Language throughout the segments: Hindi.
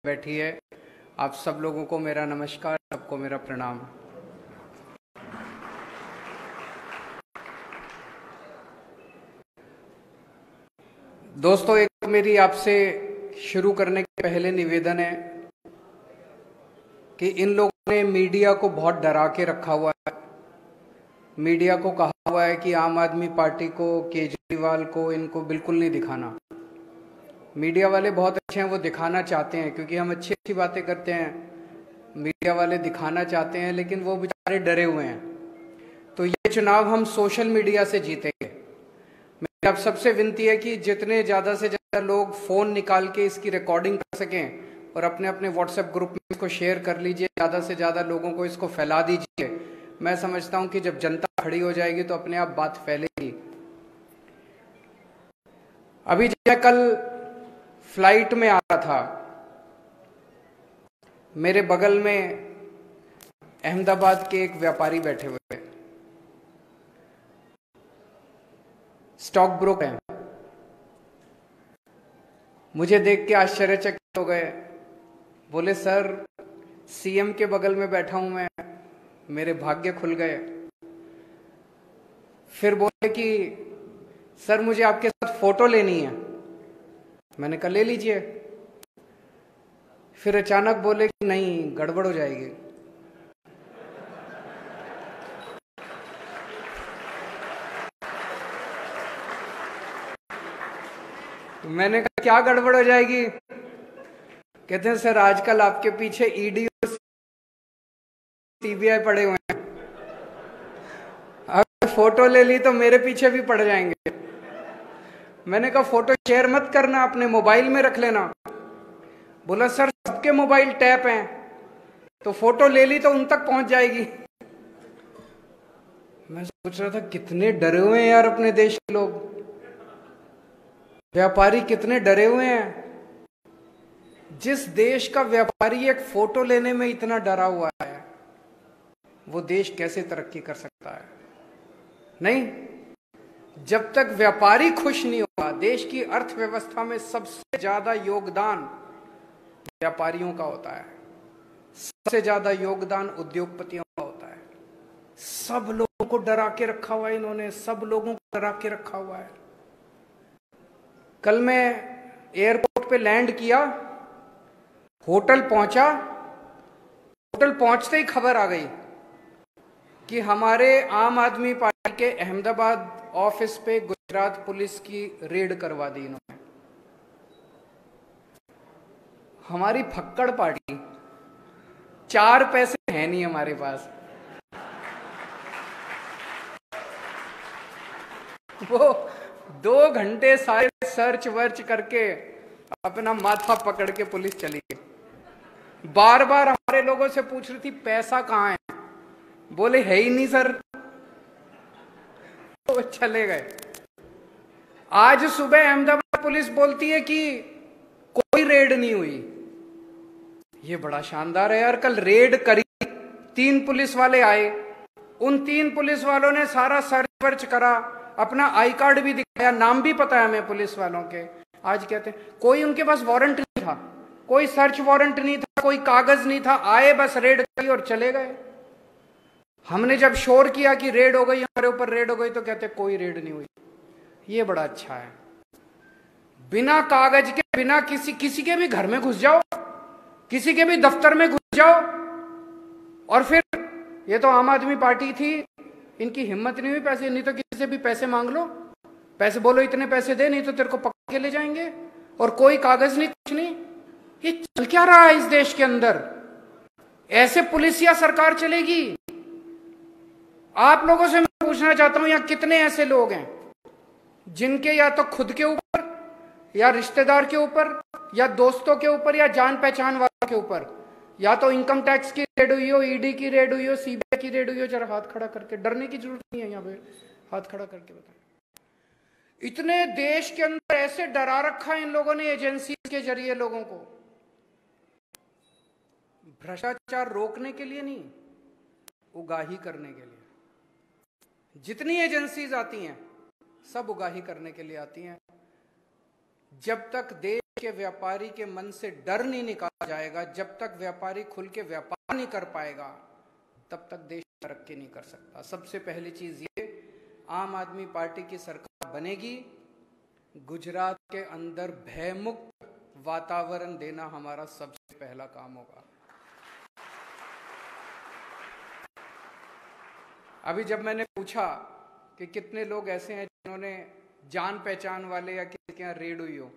बैठी है। आप सब लोगों को मेरा नमस्कार, सबको मेरा प्रणाम। दोस्तों, एक मेरी आपसे शुरू करने के पहले निवेदन है कि इन लोगों ने मीडिया को बहुत डरा के रखा हुआ है। मीडिया को कहा हुआ है कि आम आदमी पार्टी को, केजरीवाल को, इनको बिल्कुल नहीं दिखाना। मीडिया वाले बहुत अच्छे हैं, वो दिखाना चाहते हैं क्योंकि हम अच्छी अच्छी बातें करते हैं। मीडिया वाले दिखाना चाहते हैं, लेकिन वो बेचारे डरे हुए हैं। तो ये चुनाव हम सोशल मीडिया से जीतेंगे। मेरी आप सबसे विनती है कि जितने ज़्यादा से ज़्यादा लोग फ़ोन निकाल के इसकी रिकॉर्डिंग कर सकें और अपने अपने व्हाट्सएप ग्रुप में इसको शेयर कर लीजिए। ज़्यादा से ज़्यादा लोगों को इसको फैला दीजिए। मैं समझता हूँ कि जब जनता खड़ी हो जाएगी तो अपने आप बात फैलेगी। अभी मैं कल फ्लाइट में आ रहा था, मेरे बगल में अहमदाबाद के एक व्यापारी बैठे हुए थे, स्टॉक ब्रोकर हैं। मुझे देख के आश्चर्यचकित हो गए। बोले, सर सीएम के बगल में बैठा हूं मैं, मेरे भाग्य खुल गए। फिर बोले कि सर मुझे आपके साथ फोटो लेनी है। मैंने कहा ले लीजिए। फिर अचानक बोले कि नहीं, गड़बड़ हो जाएगी। तो मैंने कहा क्या गड़बड़ हो जाएगी? कहते हैं सर आजकल आपके पीछे ईडी और सीबीआई पड़े हुए हैं, अगर फोटो ले ली तो मेरे पीछे भी पड़ जाएंगे। मैंने कहा फोटो शेयर मत करना, अपने मोबाइल में रख लेना। बोला सर सबके मोबाइल टैप हैं, तो फोटो ले ली तो उन तक पहुंच जाएगी। मैं सोच रहा था कितने डरे हुए हैं यार अपने देश के लोग, व्यापारी कितने डरे हुए हैं। जिस देश का व्यापारी एक फोटो लेने में इतना डरा हुआ है, वो देश कैसे तरक्की कर सकता है? नहीं, जब तक व्यापारी खुश नहीं होगा। देश की अर्थव्यवस्था में सबसे ज्यादा योगदान व्यापारियों का होता है, सबसे ज्यादा योगदान उद्योगपतियों का होता है। सब लोगों को डरा के रखा हुआ है इन्होंने, सब लोगों को डरा के रखा हुआ है। कल मैं एयरपोर्ट पे लैंड किया, होटल पहुंचा, होटल पहुंचते ही खबर आ गई कि हमारे आम आदमी पार्टी के अहमदाबाद ऑफिस पे गुजरात पुलिस की रेड करवा दी इन्होंने। हमारी फक्कड़ पार्टी, 4 पैसे है नहीं हमारे पास, वो 2 घंटे सारे सर्च वर्च करके अपना माथा पकड़ के पुलिस चली गई। बार बार हमारे लोगों से पूछ रही थी पैसा कहां है, बोले है ही नहीं सर, तो चले गए। आज सुबह अहमदाबाद पुलिस बोलती है कि कोई रेड नहीं हुई। ये बड़ा शानदार है यार। कल रेड करी, 3 पुलिस वाले आए, उन 3 पुलिस वालों ने सारा सर्च वर्च करा, अपना आई कार्ड भी दिखाया, नाम भी पता है हमें पुलिस वालों के। आज कहते हैं कोई उनके पास वारंट नहीं था, कोई सर्च वारंट नहीं था, कोई कागज नहीं था, आए बस रेड करी और चले गए। हमने जब शोर किया कि रेड हो गई, हमारे ऊपर रेड हो गई, तो कहते कोई रेड नहीं हुई। ये बड़ा अच्छा है। बिना कागज के, बिना किसी के भी घर में घुस जाओ, किसी के भी दफ्तर में घुस जाओ। और फिर ये तो आम आदमी पार्टी थी, इनकी हिम्मत नहीं हुई पैसे, नहीं तो किसी से भी पैसे मांग लो, पैसे बोलो इतने पैसे दे, नहीं तो तेरे को पकड़ के ले जाएंगे। और कोई कागज नहीं, कुछ नहीं। ये चल क्या रहा है इस देश के अंदर? ऐसे पुलिस या सरकार चलेगी? आप लोगों से मैं पूछना चाहता हूं, यहां कितने ऐसे लोग हैं जिनके या तो खुद के ऊपर, या रिश्तेदार के ऊपर, या दोस्तों के ऊपर, या जान पहचान वालों के ऊपर, या तो इनकम टैक्स की रेड हुई हो, ईडी की रेड हुई हो, सीबीआई की रेड हुई हो? जरा हाथ खड़ा करके, डरने की जरूरत नहीं है, यहां पे हाथ खड़ा करके बताएं। इतने देश के अंदर ऐसे डरा रखा है इन लोगों ने एजेंसी के जरिए लोगों को, भ्रष्टाचार रोकने के लिए नहीं, उगाही करने के लिए। जितनी एजेंसीज आती हैं सब उगाही करने के लिए आती हैं। जब तक देश के व्यापारी के मन से डर नहीं निकाला जाएगा, जब तक व्यापारी खुल के व्यापार नहीं कर पाएगा तब तक देश तरक्की नहीं कर सकता। सबसे पहली चीज ये, आम आदमी पार्टी की सरकार बनेगी, गुजरात के अंदर भयमुक्त वातावरण देना हमारा सबसे पहला काम होगा। अभी जब मैंने पूछा कि कितने लोग ऐसे हैं जिन्होंने जान पहचान वाले या किसी के यहाँ रेड हुई हो,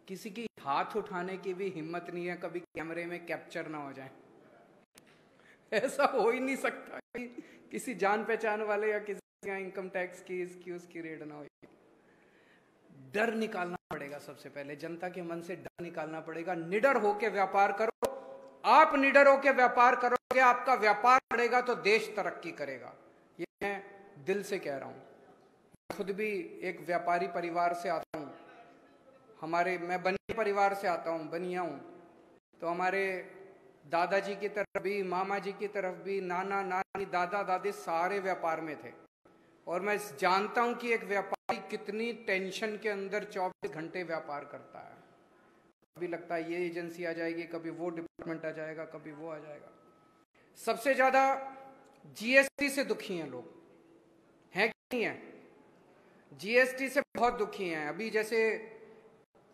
किसी की हाथ उठाने की भी हिम्मत नहीं है कभी कैमरे में कैप्चर ना हो जाए। ऐसा हो ही नहीं सकता कि किसी जान पहचान वाले या किसी के यहाँ इनकम टैक्स की इसकी उसकी रेड ना हो। डर निकालना पड़ेगा, सबसे पहले जनता के मन से डर निकालना पड़ेगा। निडर होकर व्यापार करो, आप निडर होकर व्यापार करोगे, आपका व्यापार बढ़ेगा तो देश तरक्की करेगा। ये मैं दिल से कह रहा हूं। खुद भी एक व्यापारी परिवार से आता हूं, मैं बनिया परिवार से आता हूं, बनिया हूं। तो हमारे दादाजी की तरफ भी, मामा जी की तरफ भी, नाना नानी, दादा दादी सारे व्यापार में थे। और मैं जानता हूं कि एक व्यापारी कितनी टेंशन के अंदर 24 घंटे व्यापार करता है। कभी लगता है ये एजेंसी आ जाएगी, कभी वो डिपार्टमेंट आ जाएगा, कभी वो आ जाएगा। सबसे ज्यादा जीएसटी से दुखी हैं लोग, हैं कि नहीं है? जीएसटी से बहुत दुखी हैं। अभी जैसे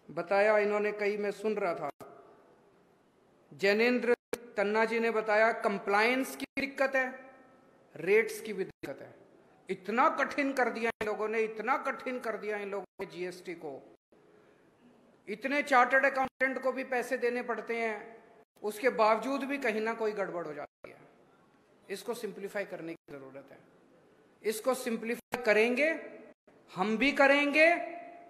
बताया इन्होंने, कई मैं सुन रहा था, जैनेन्द्र तन्ना जी ने बताया कंप्लायंस की दिक्कत है, रेट्स की भी दिक्कत है। इतना कठिन कर दिया इन लोगों ने, इतना कठिन कर दिया इन लोगों ने जीएसटी को। इतने चार्टर्ड अकाउंटेंट को भी पैसे देने पड़ते हैं, उसके बावजूद भी कहीं ना कोई गड़बड़ हो जाती है। इसको सिंप्लीफाई करने की जरूरत है। इसको सिंप्लीफाई करेंगे, हम भी करेंगे,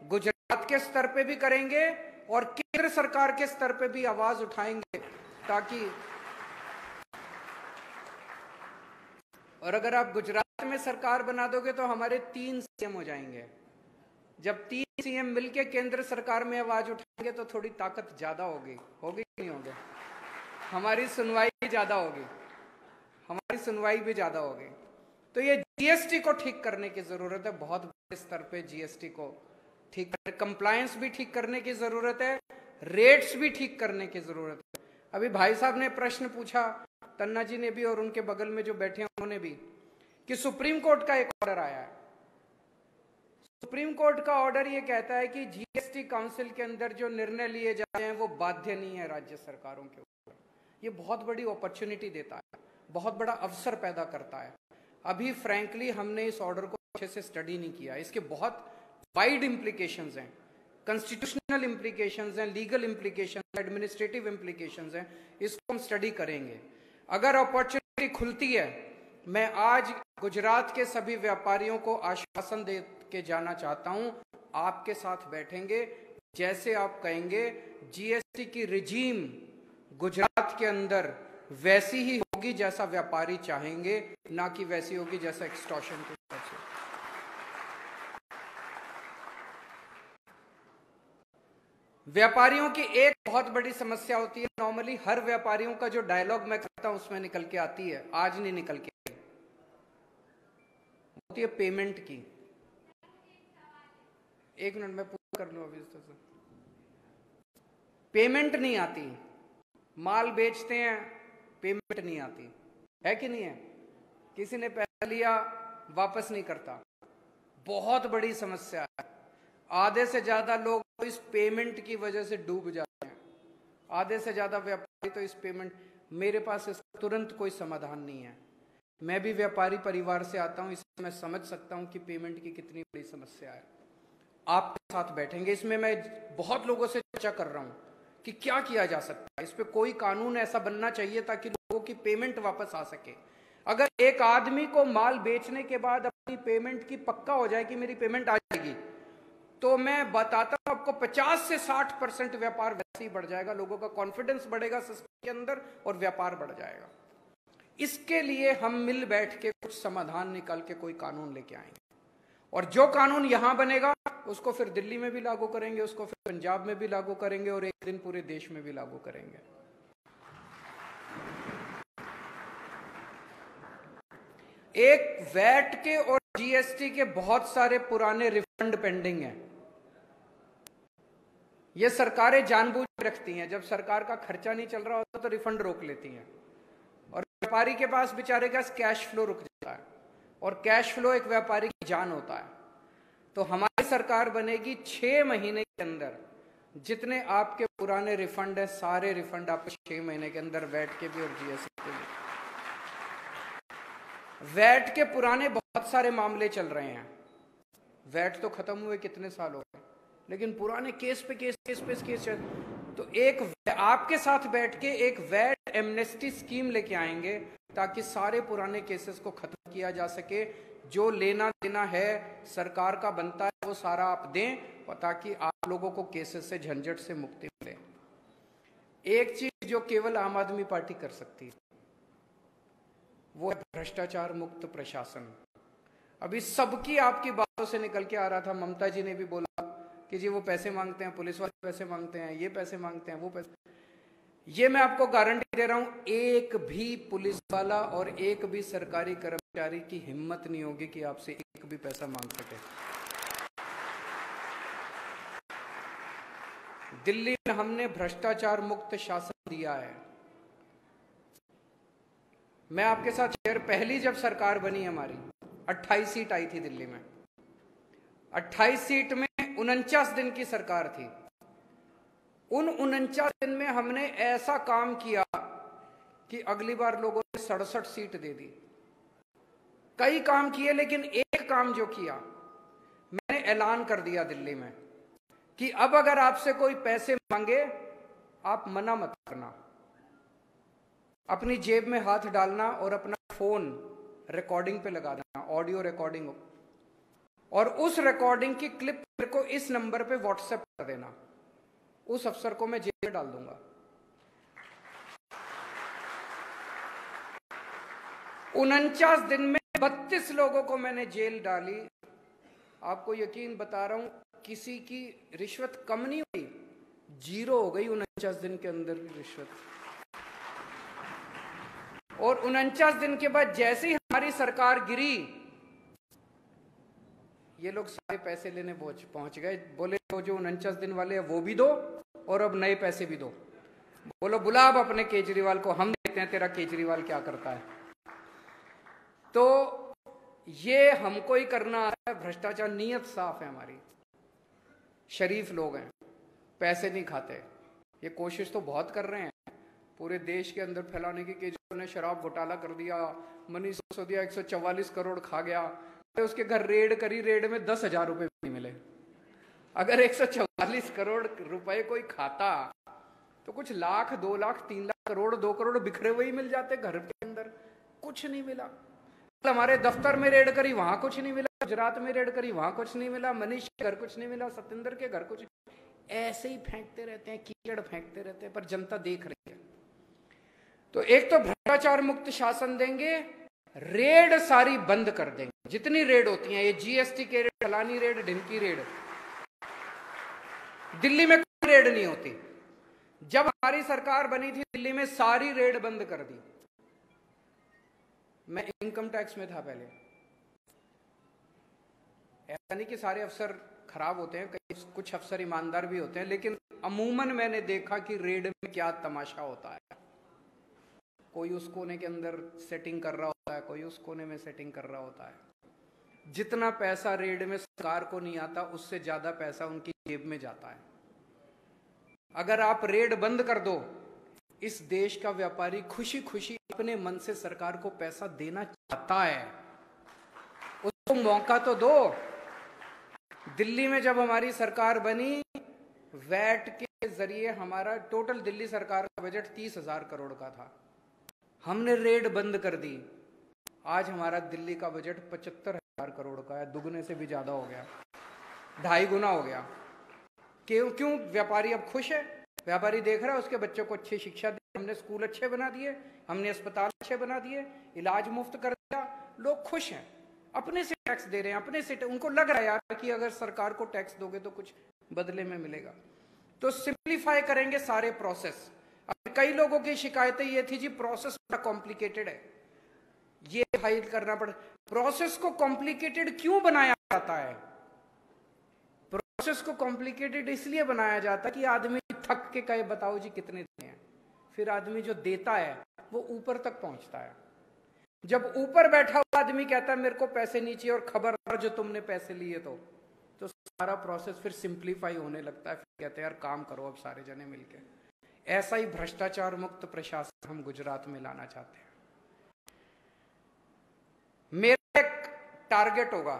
गुजरात के स्तर पे भी करेंगे और केंद्र सरकार के स्तर पे भी आवाज उठाएंगे, ताकि और अगर आप गुजरात में सरकार बना दोगे तो हमारे 3 सीएम हो जाएंगे। जब 3 सीएम मिलके केंद्र सरकार में आवाज उठाएंगे तो थोड़ी ताकत ज्यादा होगी कि नहीं होगी? हमारी सुनवाई भी ज्यादा होगी, हमारी सुनवाई भी ज्यादा होगी। तो ये जीएसटी को ठीक करने की जरूरत है, बहुत बड़े स्तर पे जीएसटी को ठीक, कंप्लायंस भी ठीक करने की जरूरत है, रेट्स भी ठीक करने की जरूरत है। अभी भाई साहब ने प्रश्न पूछा, तन्ना जी ने भी और उनके बगल में जो बैठे हैं उन्होंने भी, कि सुप्रीम कोर्ट का एक ऑर्डर आया है। सुप्रीम कोर्ट का ऑर्डर ये कहता है कि जीएसटी काउंसिल के अंदर जो निर्णय लिए जाते हैं वो बाध्य नहीं है राज्य सरकारों के ऊपर। ये बहुत बड़ी अपॉर्चुनिटी देता है, बहुत बड़ा अवसर पैदा करता है। अभी फ्रैंकली हमने इस ऑर्डर को अच्छे से स्टडी नहीं किया। इसके बहुत वाइड इंप्लीकेशंस हैं, कॉन्स्टिट्यूशनल इंप्लीकेशंस हैं, लीगल इंप्लीकेशंस, एडमिनिस्ट्रेटिव इंप्लीकेशंस हैं। इसको हम स्टडी करेंगे। अगर अपॉर्चुनिटी खुलती है, मैं आज गुजरात के सभी व्यापारियों को आश्वासन दे के जाना चाहता हूं, आपके साथ बैठेंगे, जैसे आप कहेंगे जीएसटी की रिजीम गुजरात के अंदर वैसी ही होगी जैसा व्यापारी चाहेंगे, ना कि वैसी होगी जैसा एक्सटॉर्शन के हिसाब से। व्यापारियों की एक बहुत बड़ी समस्या होती है, नॉर्मली हर व्यापारियों का जो डायलॉग मैं करता हूं उसमें निकल के आती है, आज नहीं निकल के आई, होती है पेमेंट की। एक मिनट में पूरा कर लूं अभी। पेमेंट नहीं आती, माल बेचते हैं, पेमेंट नहीं आती, है कि नहीं है? किसी ने पैसा लिया वापस नहीं करता, बहुत बड़ी समस्या है। आधे से ज्यादा लोग तो इस पेमेंट की वजह से डूब जाते हैं, आधे से ज्यादा व्यापारी तो इस पेमेंट। मेरे पास इसका तुरंत कोई समाधान नहीं है। मैं भी व्यापारी परिवार से आता हूं, इसलिए मैं समझ सकता हूं कि पेमेंट की कितनी बड़ी समस्या है। आपके साथ बैठेंगे, इसमें मैं बहुत लोगों से चर्चा कर रहा हूं कि क्या किया जा सकता है। इस पे कोई कानून ऐसा बनना चाहिए ताकि लोगों की पेमेंट वापस आ सके। अगर एक आदमी को माल बेचने के बाद अपनी पेमेंट की पक्का हो जाए कि मेरी पेमेंट आ जाएगी, तो मैं बताता हूं आपको 50 से 60% व्यापार वैसे ही बढ़ जाएगा, लोगों का कॉन्फिडेंस बढ़ेगा सिस्टम के अंदर और व्यापार बढ़ जाएगा। इसके लिए हम मिल बैठ के कुछ समाधान निकाल के कोई कानून लेके आएंगे, और जो कानून यहां बनेगा उसको फिर दिल्ली में भी लागू करेंगे, उसको फिर पंजाब में भी लागू करेंगे और एक दिन पूरे देश में भी लागू करेंगे। एक वैट के और जीएसटी के बहुत सारे पुराने रिफंड पेंडिंग हैं। ये सरकारें जानबूझ के रखती हैं, जब सरकार का खर्चा नहीं चल रहा होता तो रिफंड रोक लेती हैं, और व्यापारी के पास बेचारे का कैश फ्लो रुक जाता है, और कैश फ्लो एक व्यापारी की जान होता है। तो हमारी सरकार बनेगी 6 महीने के अंदर जितने आपके पुराने रिफंड है सारे रिफंड आपको 6 महीने के अंदर वैट के भी और जीएसटी के भी। वैट के पुराने बहुत सारे मामले चल रहे हैं, वैट तो खत्म हुए कितने साल हो गए, लेकिन पुराने केस पे केस चल। तो एक आपके साथ बैठ के एक वैट एमनेस्टी स्कीम लेके आएंगे ताकि सारे पुराने केसेस को खत्म किया जा सके। जो लेना देना है सरकार का बनता है वो सारा आप दें, और ताकि आप लोगों को केसेस से झंझट से मुक्ति मिले। एक चीज जो केवल आम आदमी पार्टी कर सकती है वो है भ्रष्टाचार मुक्त प्रशासन। अभी सबकी आपकी बातों से निकल के आ रहा था, ममता जी ने भी बोला कि जी वो पैसे मांगते हैं, पुलिस वाले पैसे मांगते हैं, ये पैसे मांगते हैं, वो पैसे। ये मैं आपको गारंटी दे रहा हूं, एक भी पुलिस वाला और एक भी सरकारी कर्मचारी की हिम्मत नहीं होगी कि आपसे एक भी पैसा मांग सके। दिल्ली में हमने भ्रष्टाचार मुक्त शासन दिया है। मैं आपके साथ शेयर, पहली जब सरकार बनी हमारी 28 सीट आई थी दिल्ली में, 28 सीट में 49 दिन की सरकार थी। उन 49 दिन में हमने ऐसा काम किया कि अगली बार लोगों ने 67 सीट दे दी। कई काम किए, लेकिन एक काम जो किया, मैंने ऐलान कर दिया दिल्ली में कि अब अगर आपसे कोई पैसे मांगे आप मना मत करना, अपनी जेब में हाथ डालना और अपना फोन रिकॉर्डिंग पे लगा देना, ऑडियो रिकॉर्डिंग, और उस रिकॉर्डिंग की क्लिप मेरे को इस नंबर पे व्हाट्सएप कर देना। उस अफसर को मैं जेल में डाल दूंगा। 49 दिन में 32 लोगों को मैंने जेल डाली। आपको यकीन बता रहा हूं, किसी की रिश्वत कम नहीं हुई, 0 हो गई 49 दिन के अंदर रिश्वत। और 49 दिन के बाद जैसे ही हमारी सरकार गिरी, ये लोग सारे पैसे लेने पहुंच गए। बोले तो जो 49 दिन वाले हैं वो भी दो और अब नए पैसे भी दो। बोलो बुला अब अपने केजरीवाल को, हम देखते हैं तेरा केजरीवाल क्या करता है। तो ये हमको ही करना है भ्रष्टाचार। नीयत साफ है हमारी, शरीफ लोग हैं, पैसे नहीं खाते। ये कोशिश तो बहुत कर रहे हैं पूरे देश के अंदर फैलाने की। केजरीवाल ने शराब घोटाला कर दिया, मनीष सिसोदिया 144 करोड़ खा गया, उसके घर रेड करी, रेड में 10,000 रुपए भी नहीं मिले। अगर 144 करोड़ रुपए कोई खाता तो कुछ लाख, 2 लाख, 3 लाख करोड़, 2 करोड़ बिखरे हुए ही मिल जाते घर के अंदर। कुछ नहीं मिला। हमारे दफ्तर में रेड करी, वहां कुछ नहीं मिला। गुजरात में रेड करी, वहां कुछ नहीं मिला। मनीष के घर कुछ नहीं मिला, सत्येंद्र के घर कुछ। ऐसे ही फेंकते रहते हैं, कीचड़ फेंकते रहते हैं, पर जनता देख रही है। तो एक तो भ्रष्टाचार मुक्त शासन देंगे, रेड सारी बंद कर देंगे, जितनी रेड होती हैं, ये जीएसटी के रेड, फलानी रेड, ढिमकी रेड। दिल्ली में कोई रेड नहीं होती। जब हमारी सरकार बनी थी दिल्ली में सारी रेड बंद कर दी। मैं इनकम टैक्स में था पहले। ऐसा नहीं कि सारे अफसर खराब होते हैं, कुछ अफसर ईमानदार भी होते हैं, लेकिन अमूमन मैंने देखा कि रेड में क्या तमाशा होता है। कोई उस कोने के अंदर सेटिंग कर रहा होता है, कोई उस कोने में सेटिंग कर रहा होता है। जितना पैसा रेड में सरकार को नहीं आता, उससे ज्यादा पैसा उनकी जेब में जाता है। अगर आप रेड बंद कर दो, इस देश का व्यापारी खुशी खुशी अपने मन से सरकार को पैसा देना चाहता है, उसको मौका तो दो। दिल्ली में जब हमारी सरकार बनी, वैट के जरिए हमारा टोटल दिल्ली सरकार का बजट 30,000 करोड़ का था। हमने रेड बंद कर दी, आज हमारा दिल्ली का बजट 75,000 करोड़ का है, दुगने से भी ज्यादा हो गया, 2.5 गुना हो गया। क्यों? व्यापारी अब खुश है। व्यापारी देख रहा है उसके बच्चों को अच्छी शिक्षा दी, हमने स्कूल अच्छे बना दिए, हमने अस्पताल अच्छे बना दिए, इलाज मुफ्त कर दिया, लोग खुश हैं। अपने से टैक्स दे रहे हैं, अपने से उनको लग रहा है यार कि अगर सरकार को टैक्स दोगे तो कुछ बदले में मिलेगा। तो सिंप्लीफाई करेंगे सारे प्रोसेस। अब कई लोगों की शिकायतें ये थी जी प्रोसेस बड़ा कॉम्प्लिकेटेड है, ये फाइल करना पड़े। प्रोसेस को कॉम्प्लिकेटेड क्यों बनाया जाता है? प्रोसेस को कॉम्प्लिकेटेड इसलिए बनाया जाता कि आदमी थक के कहे बताओ जी कितने देने हैं, फिर आदमी जो देता है वो ऊपर तक पहुंचता है। जब ऊपर बैठा हुआ आदमी कहता है मेरे को पैसे नहीं चाहिए और खबरदार जो तुमने पैसे लिए तो सारा प्रोसेस फिर सिंप्लीफाई होने लगता है। फिर कहते हैं यार काम करो अब सारे जने मिलके। ऐसा ही भ्रष्टाचार मुक्त प्रशासन हम गुजरात में लाना चाहते हैं। मेरा एक टारगेट होगा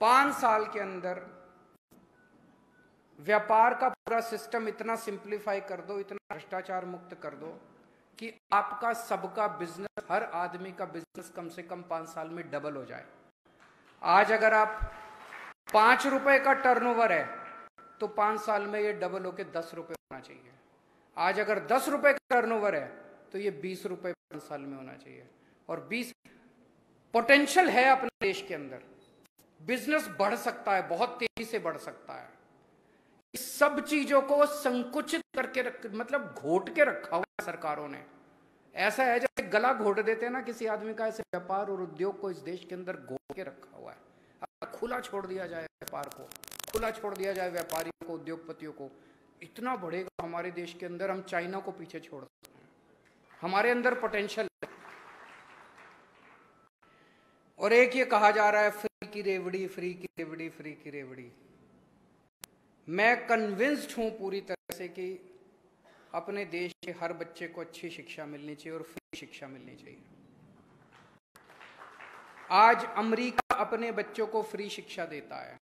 5 साल के अंदर व्यापार का पूरा सिस्टम इतना सिंप्लीफाई कर दो, इतना भ्रष्टाचार मुक्त कर दो कि आपका सबका बिजनेस, हर आदमी का बिजनेस कम से कम 5 साल में डबल हो जाए। आज अगर आप 5 रुपए का टर्नओवर है तो 5 साल में ये डबल होके 10 रुपए होना चाहिए। आज अगर 10 रुपए का टर्नओवर है तो ये 20 रुपए 5 साल में होना चाहिए। और 20 पोटेंशियल है अपने देश के अंदर, बिजनेस बढ़ सकता है, बहुत तेजी से बढ़ सकता है। इस सब चीजों को संकुचित करके मतलब घोट के रखा हुआ है सरकारों ने। ऐसा है जैसे गला घोट देते हैं ना किसी आदमी का, ऐसे व्यापार और उद्योग को इस देश के अंदर घोट के रखा हुआ है। अगर खुला छोड़ दिया जाए व्यापार को, खुला छोड़ दिया जाए व्यापारियों को, उद्योगपतियों को, इतना बढ़ेगा हमारे देश के अंदर, हम चाइना को पीछे छोड़ सकते हैं। हमारे अंदर पोटेंशियल है। और एक ये कहा जा रहा है फ्री की रेवड़ी, फ्री की रेवड़ी, फ्री की रेवड़ी। मैं कन्विंस्ड हूं पूरी तरह से कि अपने देश के हर बच्चे को अच्छी शिक्षा मिलनी चाहिए और फ्री शिक्षा मिलनी चाहिए। आज अमेरिका अपने बच्चों को फ्री शिक्षा देता है,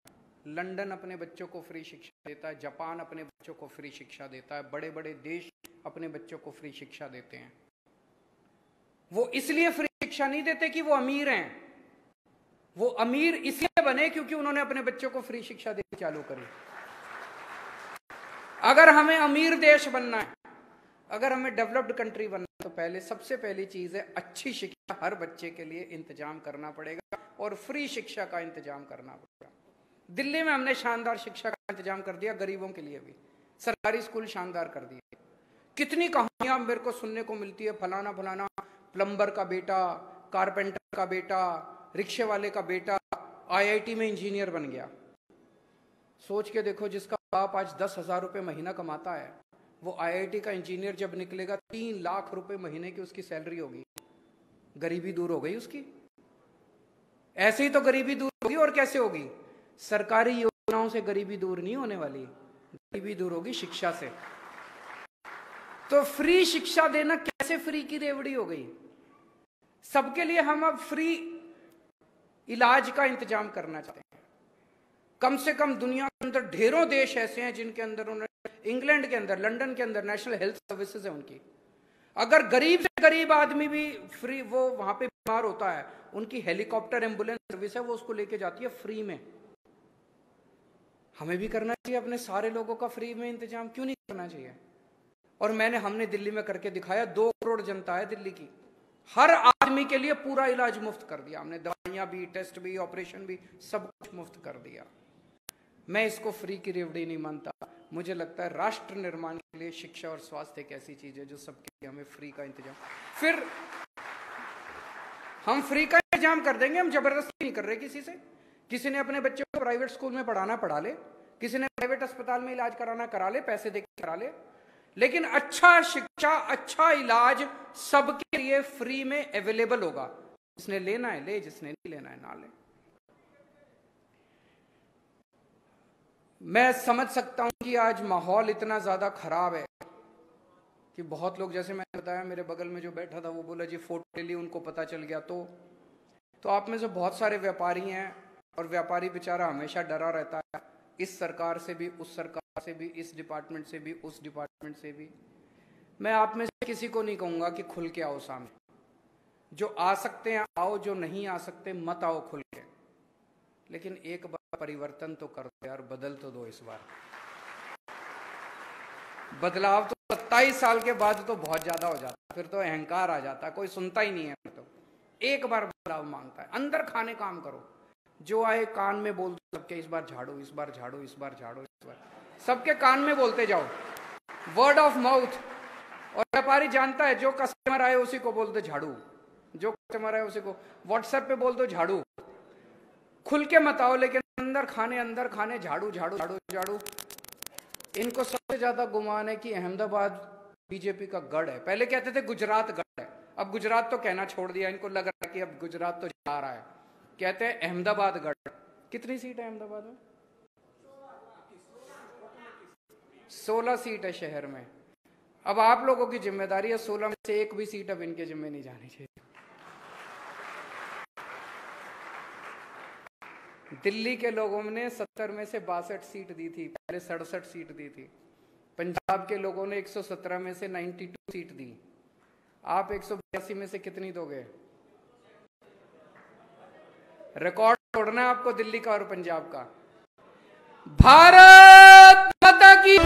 लंदन अपने बच्चों को फ्री शिक्षा देता है, जापान अपने बच्चों को फ्री शिक्षा देता है, बड़े बड़े देश अपने बच्चों को फ्री शिक्षा देते हैं। वो इसलिए फ्री शिक्षा नहीं देते कि वो अमीर हैं, वो अमीर इसलिए बने क्योंकि उन्होंने अपने बच्चों को फ्री शिक्षा देनी चालू करी। अगर हमें अमीर देश बनना है, अगर हमें डेवलप्ड कंट्री बनना है, तो पहले सबसे पहली चीज है अच्छी शिक्षा हर बच्चे के लिए इंतजाम करना पड़ेगा और फ्री शिक्षा का इंतजाम करना पड़ेगा। दिल्ली में हमने शानदार शिक्षा का इंतजाम कर दिया, गरीबों के लिए भी सरकारी स्कूल शानदार कर दिए। कितनी कहानियां मेरे को सुनने को मिलती है, फलाना फलाना प्लम्बर का बेटा, कारपेंटर का बेटा, रिक्शे वाले का बेटा IIT में इंजीनियर बन गया। सोच के देखो, जिसका बाप आज 10,000 रुपए महीना कमाता है, वो IIT का इंजीनियर जब निकलेगा 3 लाख रुपए महीने की उसकी सैलरी होगी। गरीबी दूर हो गई उसकी। ऐसे ही तो गरीबी दूर होगी। और कैसे होगी? सरकारी योजनाओं से गरीबी दूर नहीं होने वाली, गरीबी दूर होगी शिक्षा से। तो फ्री शिक्षा देना कैसे फ्री की रेवड़ी हो गई? सबके लिए हम अब फ्री इलाज का इंतजाम करना चाहते हैं। कम से कम दुनिया के अंदर ढेरों देश ऐसे हैं जिनके अंदर उन्होंने, इंग्लैंड के अंदर, लंदन के अंदर नेशनल हेल्थ सर्विसेज है उनकी। अगर गरीब से गरीब आदमी भी फ्री, वो वहां पे बीमार होता है, उनकी हेलीकॉप्टर एम्बुलेंस सर्विस है, वो उसको लेके जाती है फ्री में। हमें भी करना चाहिए अपने सारे लोगों का फ्री में इंतजाम, क्यों नहीं करना चाहिए? और हमने दिल्ली में करके दिखाया। 2 करोड़ जनता है दिल्ली की, हर आदमी के लिए पूरा इलाज मुफ्त कर दिया हमने, दवाइयां भी, टेस्ट भी, ऑपरेशन भी, सब कुछ मुफ्त कर दिया। मैं इसको फ्री की रेवड़ी नहीं मानता। मुझे लगता है राष्ट्र निर्माण के लिए शिक्षा और स्वास्थ्य एक ऐसी चीज है जो सबके लिए हमें फ्री का इंतजाम, फिर हम फ्री का इंतजाम कर देंगे। हम जबरदस्ती नहीं कर रहे किसी से। किसी ने अपने बच्चों को प्राइवेट स्कूल में पढ़ाना पढ़ा ले, किसी ने प्राइवेट अस्पताल में इलाज कराना करा ले, पैसे देकर करा ले, लेकिन अच्छा शिक्षा, अच्छा इलाज सबके लिए फ्री में अवेलेबल होगा। जिसने लेना है ले, जिसने नहीं लेना है ना ले। मैं समझ सकता हूं कि आज माहौल इतना ज्यादा खराब है कि बहुत लोग, जैसे मैंने बताया, मेरे बगल में जो बैठा था वो बोला जी फोटो ले ली, उनको पता चल गया। तो आप में से बहुत सारे व्यापारी हैं, और व्यापारी बेचारा हमेशा डरा रहता है, इस सरकार से भी, उस सरकार से भी, इस डिपार्टमेंट से भी, उस डिपार्टमेंट से भी। मैं आप में से किसी को नहीं कहूंगा कि खुल के आओ सामने। जो आ सकते हैं आओ, जो नहीं आ सकते मत आओ खुल के। लेकिन एक बार परिवर्तन तो कर दो यार, बदल तो दो इस बार। बदलाव तो 27 साल के बाद तो बहुत ज्यादा हो जाता, फिर तो अहंकार आ जाता, कोई सुनता ही नहीं है। तो एक बार बदलाव मांगता है, अंदर खाने काम करो। जो आए कान में बोल दो सबके, इस बार झाड़ो, इस बार झाड़ो, इस बार झाड़ो, इस बार, सबके कान में बोलते जाओ, वर्ड ऑफ माउथ। और व्यापारी जानता है, जो कस्टमर आए उसी को बोल दो झाड़ू, जो कस्टमर आए उसी को व्हाट्सएप पे बोल दो झाड़ू। खुल के मत आओ, लेकिन अंदर खाने, झाड़ू झाड़ू झाड़ू झाड़ू। इनको सबसे ज्यादा गुमान है कि अहमदाबाद बीजेपी का गढ़ है। पहले कहते थे गुजरात गढ़ है, अब गुजरात तो कहना छोड़ दिया, इनको लग रहा है कि अब गुजरात तो जा रहा है, कहते हैं अहमदाबाद गढ़। कितनी सीट है अहमदाबाद में? 16 सीट है शहर में। अब आप लोगों की जिम्मेदारी है 16 में से एक भी सीट अब इनके जिम्मे नहीं जानी चाहिए। दिल्ली के लोगों ने 70 में से 62 सीट दी थी, पहले 67 सीट दी थी। पंजाब के लोगों ने 117 में से 92 सीट दी। आप 182 में से कितनी दोगे? रिकॉर्ड तोड़ना है आपको दिल्ली का और पंजाब का। भारत माता की